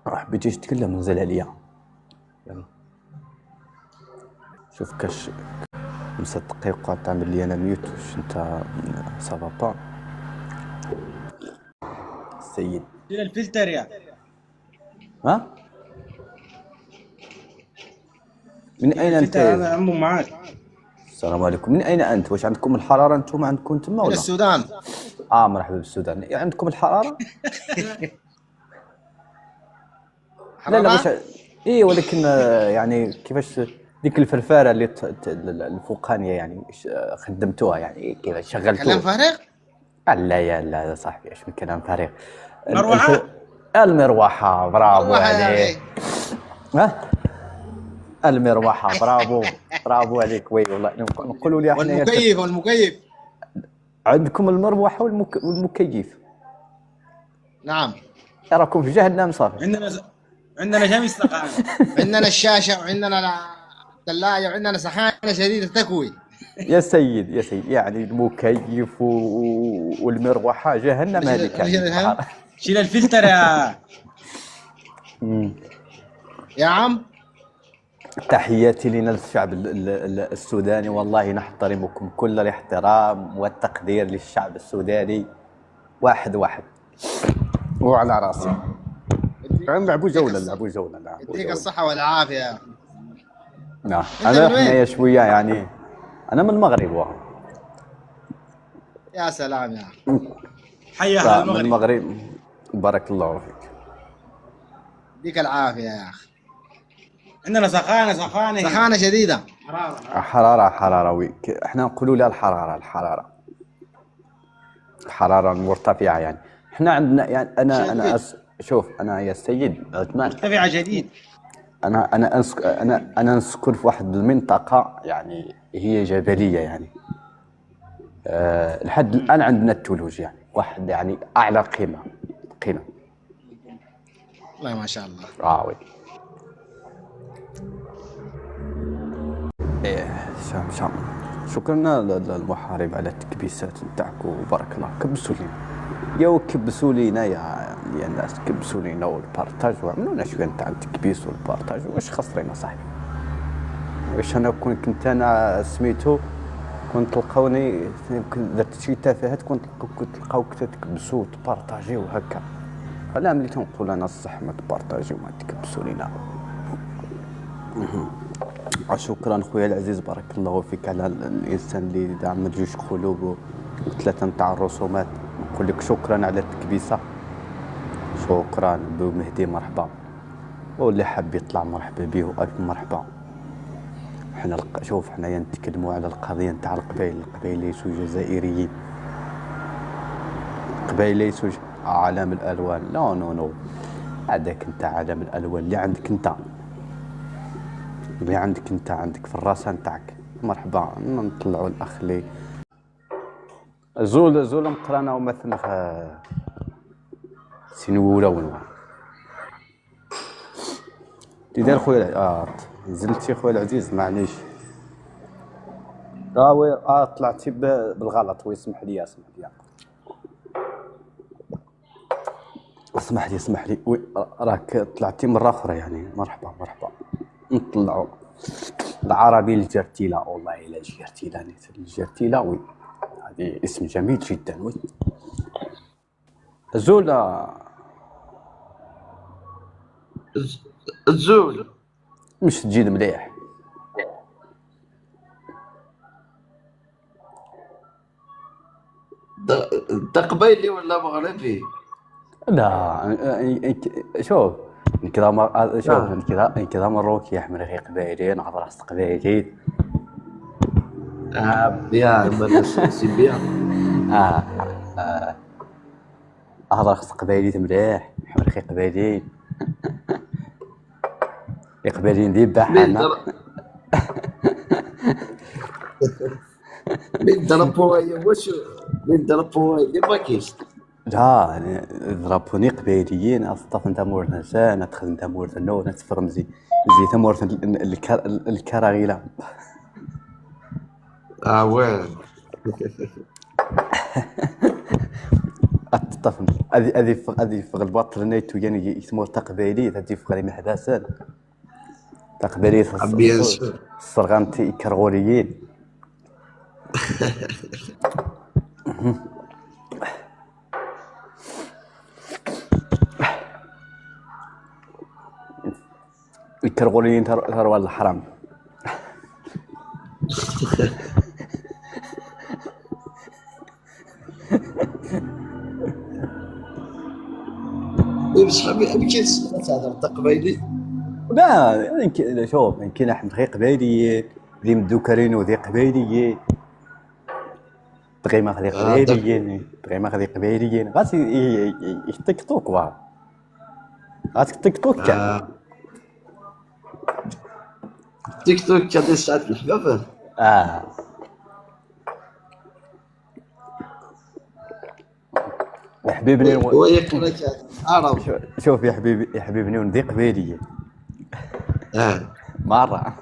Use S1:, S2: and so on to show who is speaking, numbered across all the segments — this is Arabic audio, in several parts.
S1: حبيتي تتكلم نزل عليا. يلا شوف كاش 5 دقايق تعمل لي انا ميوت واش انت سافا با السيد.
S2: شيل الفلتر يا
S1: ها من
S2: شيل
S1: اين انت؟
S2: الفلتر، انا عمو معاك.
S1: السلام عليكم. من اين انت؟ واش عندكم الحراره انتم عندكم تما
S3: من
S1: ولا؟
S3: السودان.
S1: مرحبا بالسودان. عندكم الحراره؟ لا واش
S3: حرارة.
S1: ولكن يعني كيفاش ديك الفرفاره اللي الفوقانيه يعني خدمتوها يعني كيفاش
S3: كلام
S1: شغلتوها؟
S3: فارغ.
S1: لا يا صاحبي ايش من كلام فارغ.
S2: مروحة؟
S1: المروحه برافو
S3: مروحة يا
S1: عليك.
S3: أخي.
S1: ها المروحه برافو عليك. وي والله نقولوا لي احنا
S3: والمكيف.
S1: عندكم المروحه والمكيف.
S3: نعم.
S1: راكم في جهنم صافي.
S2: عندنا شمس سقعان.
S3: عندنا الشاشة وعندنا الثلاجة وعندنا سخانة شديدة تكوي.
S1: يا سيد يعني المكيف والمروحه جهنم هذيك يعني.
S2: شيل الفلتر يا
S3: يا عم.
S1: تحياتي لنا الشعب السوداني، والله نحترمكم كل الاحترام والتقدير للشعب السوداني. واحد وعلى راسي. لعبوا جولة.
S3: يديك الصحة والعافية.
S1: نعم انا حنايا شوية يعني انا من المغرب.
S3: يا سلام يا
S2: حي اهل
S1: من
S2: المغرب.
S1: المغرب. بارك الله فيك.
S3: يديك العافية يا أخي.
S2: عندنا سخانة
S3: شديدة.
S1: حرارة وي. احنا نقولوا لها الحرارة المرتفعة يعني. احنا عندنا يعني انا شوف انا يا سيد عثمان
S2: مرتفعة جديد.
S1: انا نسكن في واحد المنطقة يعني هي جبلية يعني. لحد الان عندنا الثلوج يعني واحد يعني اعلى قيمة.
S3: والله ما شاء الله.
S1: وي. شام شكرا للمحارب على التكبيسات نتاعكم وبارك الله. كبسوا لينا يا الناس، كبسوا لينا والبارطاج وعملوا لنا شويه نتاع التكبيس والبارطاج. واش خسرينا صاحبي؟ واش انا كنت انا سميتو كنت تلقاوني درت شي تفاهات كنت تلقاوك تكبسوا وتبارطاجيو هكا. لا ملي تنقول انا الصح ما تبارطاجيو ما تكبسوا لينا. شكرا خويا العزيز بارك الله فيك على الانسان اللي دعم 2 قلوب و3 نتاع الرسومات. نقول لك شكرا على التكبيسه. شكرا بمهدي مرحبا، واللي حاب يطلع مرحبا به والف مرحبا. حنا شوف حنايا نتكلموا على القضيه نتاع القبائل ليسوا جزائريين، القبائل ليسوا عالم الالوان. نو هذاك انت عالم الالوان اللي عندك انت عندك في الراسه نتاعك. مرحبا نطلعوا الاخ لي زول مقرانا ومثلا في سنووله ولا تدير خويا. نزلتي خويا العزيز معليش. وي طلعتي بالغلط. ويسمح لي اسمح لي وي راك طلعتي مره اخرى يعني. مرحبا نطلعوا العربي الجرتيله. والله الا الجرتيله الجرتيله وي هذه اسم جميل جدا. وي
S4: الزول
S1: مش تجيد مليح.
S4: انت قبيلي ولا مغربي؟
S1: لا شوف كذا مروكي يحمل غير قبايلي نهضر راس قبايلي.
S4: بيان سي بيان.
S1: هضر راس قبايلي مليح يحمل غير قبايلي. قبايلي ذبح انا.
S4: من ضربوها واش من ضربوها اللي ما كاينش.
S1: لا ضربوني قبايليين اصطف انت مورنا سنه تخدم انت مورنا نو تفرمزي زي ثمورنا الكراغيله.
S4: وين
S1: الطفل هذه في الباطل نيتو يعني يسمو تقبيلي هذه في غريم حداسان تقبيلي
S4: بيان سور.
S1: الصرغانتي كرغوريين الكرغوريين ثروة الحرام.
S4: بصح ما كاينش هذا التقبيلي.
S1: لا يمكن شوف يمكن احنا غير قبايليين اللي مدوكرين وذي قبايليين دغيما غادي قبايليين دغيما غادي قبايليين غادي يتيكتوك واه غادي تيكتوك كاع
S4: تيك توك كدير ساعات الحبابه.
S1: يا حبيبني
S4: ويقول لك عرب.
S1: شوف يا حبيبني ندي قبايليين مرة.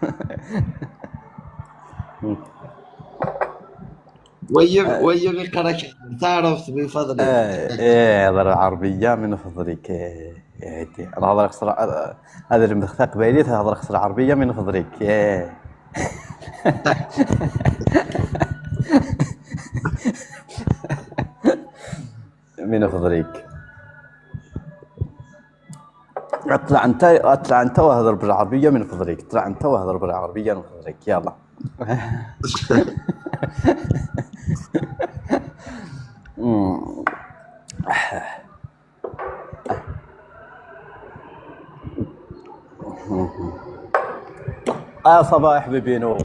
S4: ويا يقرأك تعرف بفضلك.
S1: هضر العربية من فضلك يا هدي انا هضر خسر هذا المختق قبايلي هضر خسر عربية من فضلك من فضلك. اطلع انت وهضر بالعربية من فضلك. اطلع انت وهضر بالعربية من فضلك يلا. صباح حبيبي نور.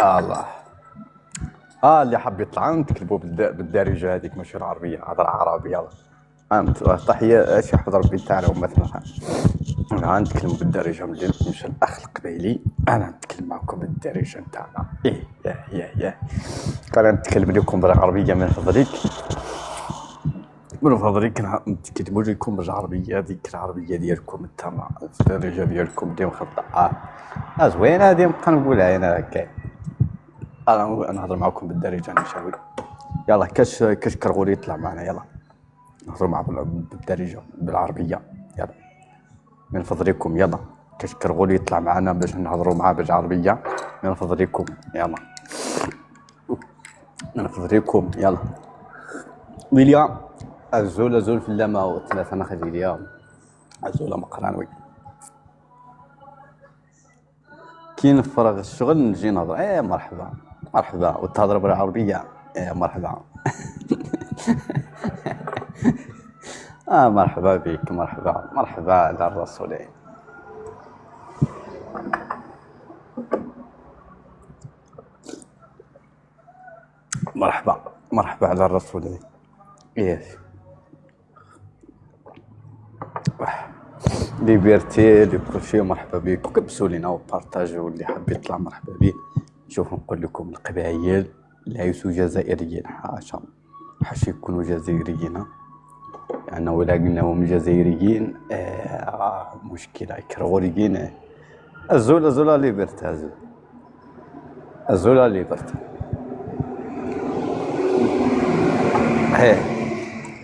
S1: الله اللي حاب يطلع نتكلموا بالدارجه هذيك ماشي العربيه هضر عربي يلا فهمت. تحيه شي حضر ربي تاعنا مثلا انا نتكلم بالدارجه ملي نمشي الاخ القبيلي انا نتكلم معكم بالدارجه نتاعنا. ياه انا نتكلم لكم بالعربيه من فضلك نتكلموا لكم بالعربيه هذيك العربيه ديالكم نتاما الدارجه ديالكم اللي مخطئه زوينه هذه نبقى نقولها انا هكا. انا نهضر معكم بالدارجه نشاوي يلا كاش كرغوري يطلع معنا يلا نهضر مع بالدارجه بالعربيه يلا من فضلكم يلا كاش كرغوري يطلع معنا باش نهضروا معاه بالعربيه من فضلكم يلا من فضلكم يلا. ويليام الزول في اللمه وثلاثه نخلي اليوم الزول مقرانوي كاين فراغ الشغل نجي نهضر مرحبا وتهضر بالعربيه مرحبا. مرحبا بك مرحبا على الرسولين. مرحبا على الرسولين. ليبرتي كل شيء مرحبا بك وكبسوا لينا وبارطاجوا اللي حاب يطلع مرحبا به. شوفوا نقول لكم القبائل ليسوا جزائريين حاشا يكونوا جزائريين يعني ولا قلناهم جزائريين مشكله كرغوريين. الزولا ليبرتي الزولا ليبرتي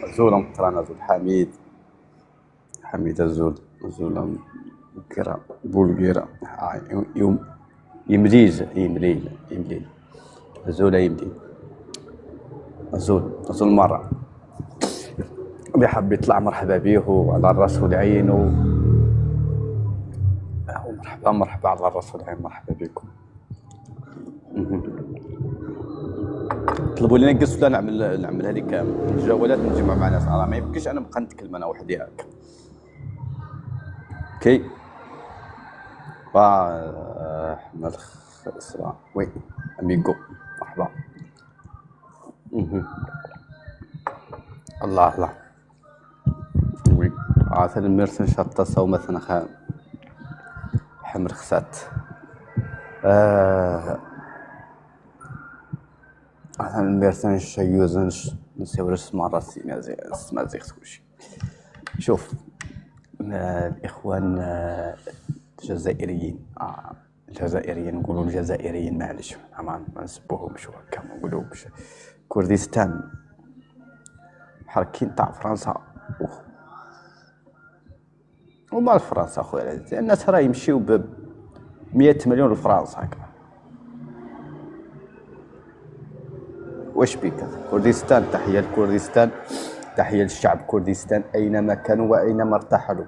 S1: الزولا مقرانا زول حميد الزولا كرا بولغيرا يمليل الزولا يمليل الزول مرة بيحب يطلع مرحبا بيه وعلى الرسول عينه مرحبا على الرسول عين مرحبا بكم. طلبوا لي نقص ولا نعمل هذيك الجولات نجمع مع ناس راه ما يمكنش انا نبقى نتكلم انا وحدي هكا اوكي. احمد اسراء وي اميغو مرحبا. الله وي عاثر المرسن شطه سو مثلا خام حمر خسات المرسن شيوزن نسيو اسمع راسي مازيغ كلشي. شوف الإخوان الجزائريين الجزائريين نقولوا الجزائريين معليش ما نسبوهمش هكا ما نقولوهمش. كردستان محركين تاع فرنسا وما فرنسا خويا العزيز، الناس راه يمشيو ب 100 مليون لفرنسا هكا. واش بيك كردستان؟ تحية لكردستان، تحية للشعب كردستان أينما كانوا وأينما ارتحلوا،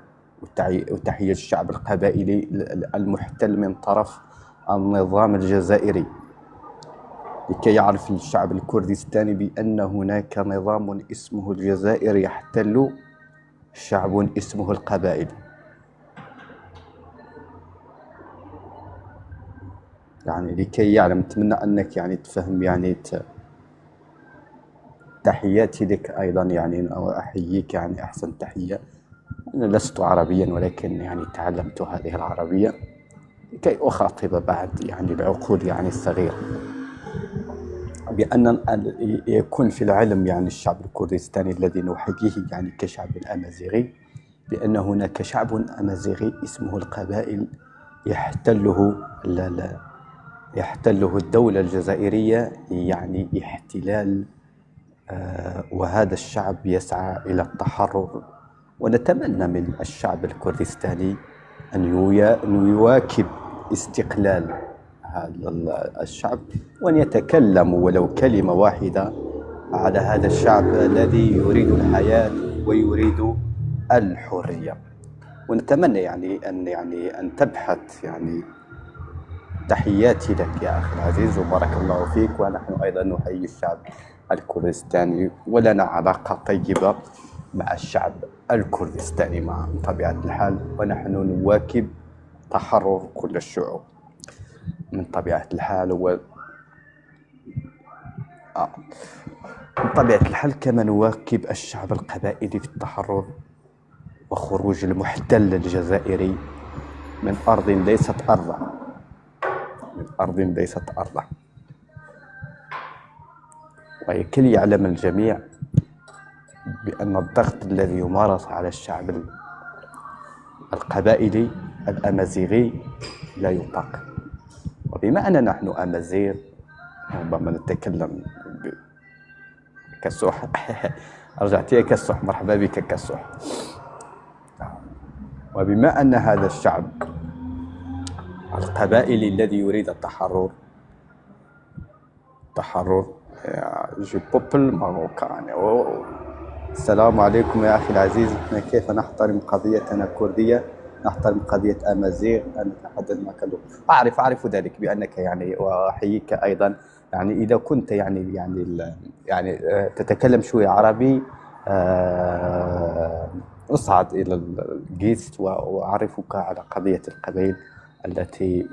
S1: وتحية للشعب القبائلي المحتل من طرف النظام الجزائري، لكي يعرف الشعب الكردستاني بأن هناك نظام اسمه الجزائر يحتل شعب اسمه القبائل. يعني لكي يعلم، نتمنى أنك يعني تفهم يعني تحياتي لك أيضا يعني أحييك يعني أحسن تحية. أنا لست عربيا ولكن يعني تعلمت هذه العربية لكي أخاطب بعض يعني العقول يعني الصغيرة بأن يكون في العلم يعني الشعب الكردستاني الذي نحييه يعني كشعب أمازيغي، بأن هناك شعب أمازيغي اسمه القبائل يحتله الدولة الجزائرية يعني احتلال، وهذا الشعب يسعى إلى التحرر. ونتمنى من الشعب الكردستاني أن يواكب استقلال هذا الشعب وأن يتكلم ولو كلمة واحدة على هذا الشعب الذي يريد الحياة ويريد الحرية. ونتمنى يعني أن تبحث يعني. تحياتي لك يا أخي العزيز وبارك الله فيك. ونحن أيضا نحيي الشعب الكردستاني ولنا علاقة طيبة مع الشعب الكردستاني مع طبيعة الحال، ونحن نواكب تحرر كل الشعوب من طبيعة الحال من طبيعة الحال كما نواكب الشعب القبائلي في التحرر وخروج المحتل الجزائري من أرض ليست أرضه، من أرض ليست أرضه. ولكي يعلم الجميع بأن الضغط الذي يمارس على الشعب القبائلي الأمازيغي لا يطاق. وبما أننا نحن أمازيغ ربما نتكلم كالسوح رجعت يا كالسوح، مرحبا بك كالسوح. وبما أن هذا الشعب القبائلي الذي يريد التحرر جو بوبل ماروكاني. السلام عليكم يا أخي العزيز. كيف نحترم قضيتنا الكردية، نحترم قضية أمازيغ، نتحدث معك. أعرف ذلك بأنك يعني، وأحييك أيضا يعني إذا كنت يعني تتكلم شوية عربي أصعد إلى الجيست وأعرفك على قضية القبائل التي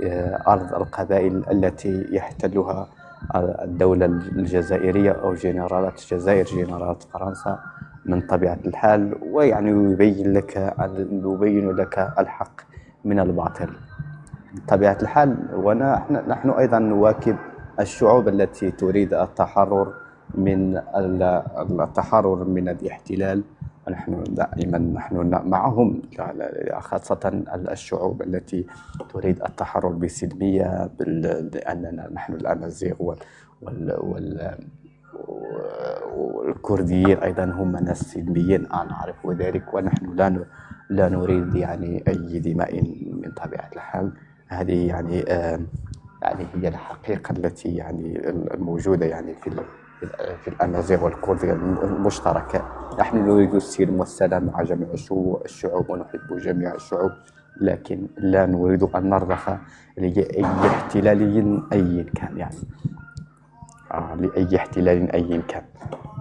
S1: أرض القبائل التي يحتلها الدولة الجزائرية أو جنرالات الجزائر، جنرالات فرنسا من طبيعة الحال. ويعني يبين لك الحق من الباطل من طبيعة الحال. ونحن أيضا نواكب الشعوب التي تريد التحرر من الاحتلال. ونحن دائما معهم، خاصة الشعوب التي تريد التحرر بسلمية، لأننا نحن الأمازيغ والكرديين أيضا هم ناس سلميين، أنا أعرف ذلك. ونحن لا نريد يعني أي دماء من طبيعة الحال. هذه يعني هي الحقيقة التي يعني الموجودة يعني في الأمازيغ والكردية المشتركة. نحن نريد السلم والسلام مع جميع الشعوب ونحب جميع الشعوب، لكن لا نريد أن نرضخ لأي احتلال أي كان يعني لأي احتلال أي كان.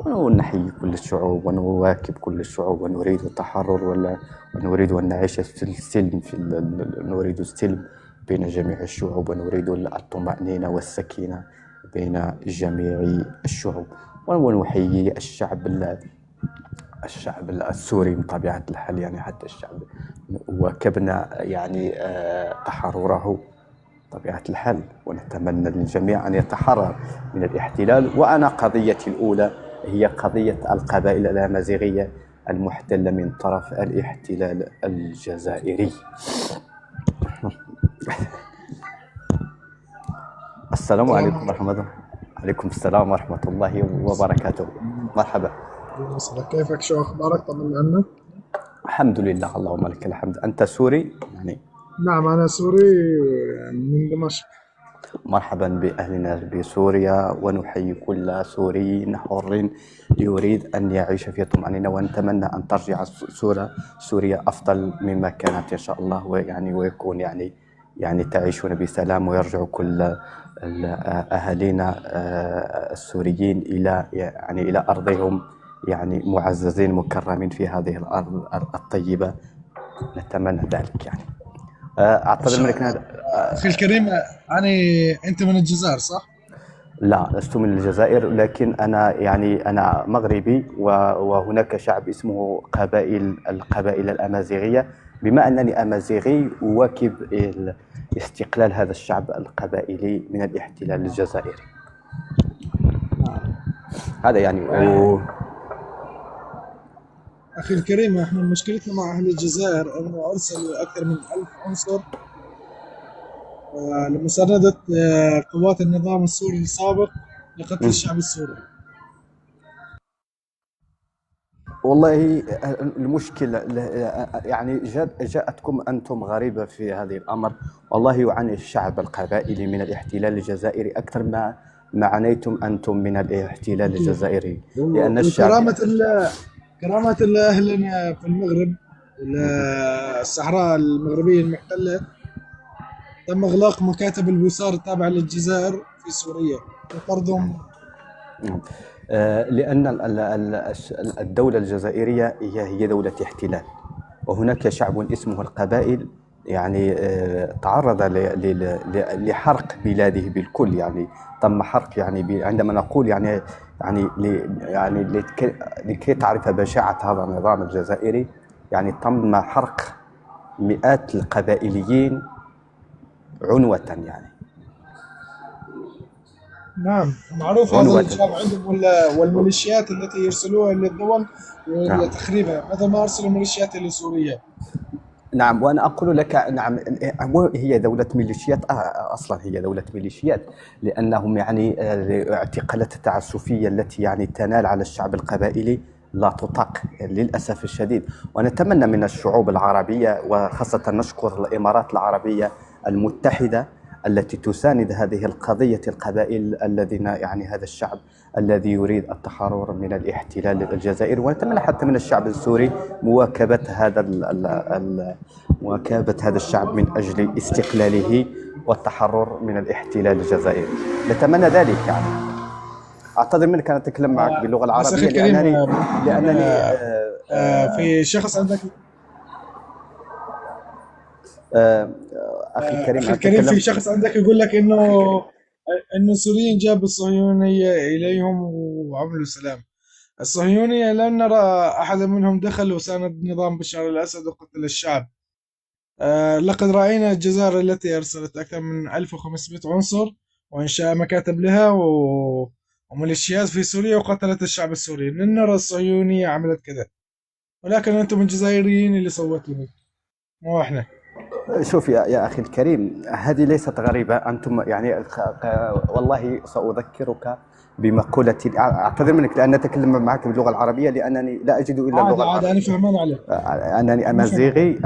S1: ونحيي كل الشعوب ونواكب كل الشعوب ونريد التحرر ونريد أن نعيش في السلم، نريد السلم بين جميع الشعوب، ونريد الطمأنينة والسكينة بين جميع الشعوب. ونحيي الشعب السوري من طبيعة الحال، يعني حتى الشعب واكبنا يعني تحرره طبيعة الحال. ونتمنى للجميع أن يتحرر من الاحتلال. وأنا قضيتي الأولى هي قضية القبائل الأمازيغية المحتلة من طرف الاحتلال الجزائري. السلام عليكم ورحمة الله. عليكم السلام ورحمة الله وبركاته. مرحبا.
S5: كيفك؟ شو أخبارك؟ طمني عنك.
S1: الحمد لله، اللهم لك الحمد. أنت سوري يعني؟
S5: نعم أنا سوري من دمشق.
S1: مرحبا بأهلنا بسوريا، ونحيي كل سوري حر يريد أن يعيش في طمأنينة، ونتمنى أن ترجع سوريا أفضل مما كانت إن شاء الله، ويكون يعني تعيشون بسلام، ويرجع كل أهالينا السوريين إلى أرضهم يعني معززين مكرمين في هذه الأرض الطيبة. نتمنى ذلك يعني. أعتذر منك
S5: أخي الكريم، أنت من الجزائر صح؟
S1: لا، لست من الجزائر، لكن أنا مغربي، وهناك شعب اسمه القبائل الأمازيغية. بما أنني أمازيغي أواكب استقلال هذا الشعب القبائلي من الاحتلال الجزائري. هذا يعني
S5: أخي الكريم، احنا مشكلتنا مع أهل الجزائر أنه أرسلوا أكثر من 1000 عنصر لمساندة قوات النظام السوري السابق لقتل الشعب السوري.
S1: والله المشكلة يعني جاءتكم أنتم غريبة في هذه الأمر. والله يعاني الشعب القبائلي من الاحتلال الجزائري أكثر ما عانيتم أنتم من الاحتلال الجزائري، لأن الشعب
S5: كرامة أهلنا في المغرب، الصحراء المغربية المحتلة، تم إغلاق مكاتب الوزارة التابعة للجزائر في سوريا وطردهم.
S1: لأن الدولة الجزائرية هي دولة احتلال، وهناك شعب اسمه القبائل يعني تعرض لحرق بلاده بالكل. يعني تم حرق، يعني عندما نقول يعني لكي تعرف بشاعة هذا النظام الجزائري، يعني تم حرق مئات القبائليين عنوة يعني.
S5: نعم معروف هذا الإجرام عندهم، والميليشيات التي يرسلوها للدول لتخريبها، مثل ما أرسلوا ميليشيات لسوريا.
S1: نعم، وأنا أقول لك نعم، هي دولة ميليشيات. أصلا هي دولة ميليشيات، لأنهم يعني اعتقالات التعسفية التي يعني تنال على الشعب القبائلي لا تطاق للأسف الشديد. ونتمنى من الشعوب العربية، وخاصة نشكر الإمارات العربية المتحدة التي تساند هذه القضية، القبائل الذين يعني هذا الشعب الذي يريد التحرر من الاحتلال الجزائري. ونتمنى حتى من الشعب السوري مواكبة هذا الشعب من أجل استقلاله والتحرر من الاحتلال الجزائري. نتمنى ذلك يعني. أعتذر منك أن أتكلم معك باللغة العربية لأنني
S5: في شخص عندك
S1: أخي
S5: الكريم في شخص عندك يقول لك إنه السوريين جابوا الصهيونية إليهم وعملوا سلام. الصهيونية لم نرى أحد منهم دخل وساند نظام بشار الأسد وقتل الشعب. لقد رأينا الجزائر التي أرسلت أكثر من 1500 عنصر وإنشاء مكاتب لها وميليشيات في سوريا وقتلت الشعب السوري. لن نرى الصهيونية عملت كذا، ولكن أنتم الجزائريين اللي صوتوا له، مو إحنا.
S1: شوف يا أخي الكريم، هذه ليست غريبة. أنتم يعني والله سأذكرك بمقولة. أعتذر منك لأن أتكلم معك باللغة العربية، لأنني لا أجد إلا اللغة العربية.
S5: أنا فهمان عليك.
S1: أنني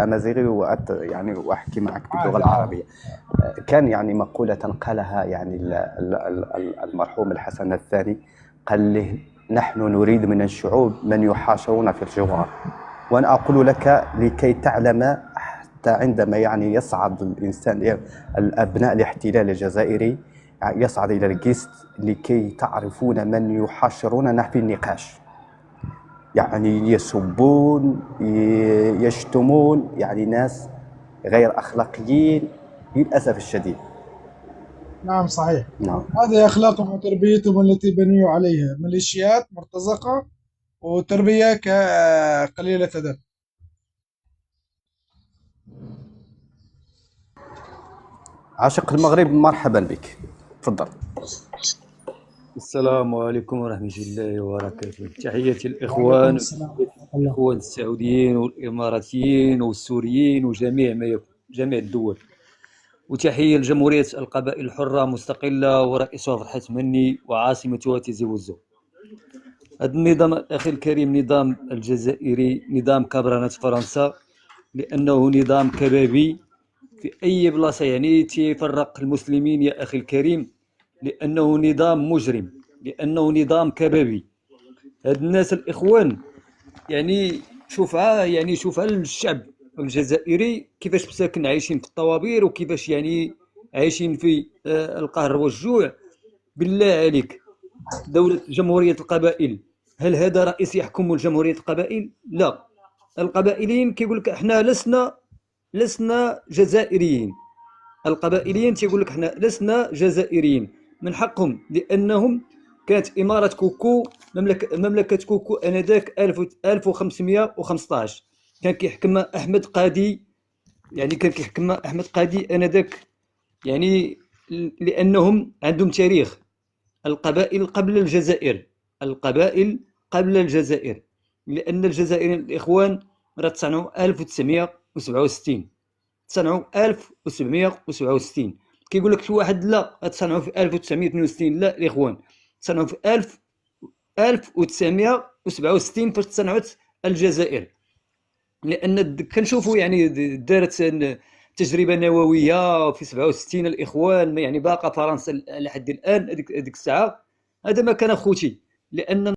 S1: أمازيغي يعني وأحكي معك باللغة العربية. كان يعني مقولة قالها يعني المرحوم الحسن الثاني، قال له: نحن نريد من الشعوب من يحاشرون في الجوار. وأنا أقول لك لكي تعلم، حتى عندما يعني يصعد الإنسان، الأبناء الاحتلال الجزائري يصعد إلى الجست، لكي تعرفون من يحاشروننا في النقاش. يعني يسبون، يشتمون، يعني ناس غير أخلاقيين للأسف الشديد.
S5: نعم صحيح.
S1: نعم.
S5: هذه أخلاقهم وتربيتهم التي بنيوا عليها، ميليشيات مرتزقة وتربية قليلة أدب.
S1: عاشق المغرب، مرحبا بك، تفضل.
S6: السلام عليكم ورحمة الله وبركاته. تحياتي الإخوان الإخوان السعوديين والإماراتيين والسوريين وجميع جميع الدول، وتحية لجمهورية القبائل الحرة مستقلة ورئيسها فرحات مني وعاصمتها تيزي وزو. هذا النظام الأخي الكريم نظام الجزائري نظام كبرانة فرنسا، لأنه نظام كبابي في أي بلاصة، يعني تيفرق المسلمين يا أخي الكريم، لأنه نظام مجرم، لأنه نظام كبابي. هاد الناس الإخوان يعني شوفها الشعب الجزائري كيفاش مساكن عايشين في الطوابير، وكيفاش يعني عايشين في القهر والجوع. بالله عليك، دولة جمهورية القبائل، هل هذا رئيس يحكم جمهورية القبائل؟ لا، القبائليين كيقول لك احنا لسنا جزائريين. القبائليين تيقول لك احنا لسنا جزائريين، من حقهم، لانهم كانت اماره كوكو مملكه كوكو انذاك 1515 كان كيحكمها احمد قادي، يعني كان كيحكمها احمد قادي انذاك، يعني لانهم عندهم تاريخ. القبائل قبل الجزائر، القبائل قبل الجزائر، لان الجزائريين الاخوان راه تصنعوا 1967 تصنعوا 1767. كيقول لك شي واحد لا تصنعوا في 1962، لا الاخوان تصنعوا في 1967 فاش تصنعت الجزائر. لان كنشوفوا يعني دارت تجربه نوويه في 67 الاخوان، يعني باقا فرنسا لحد الان هذيك الساعه. هذا ما كان اخوتي، لان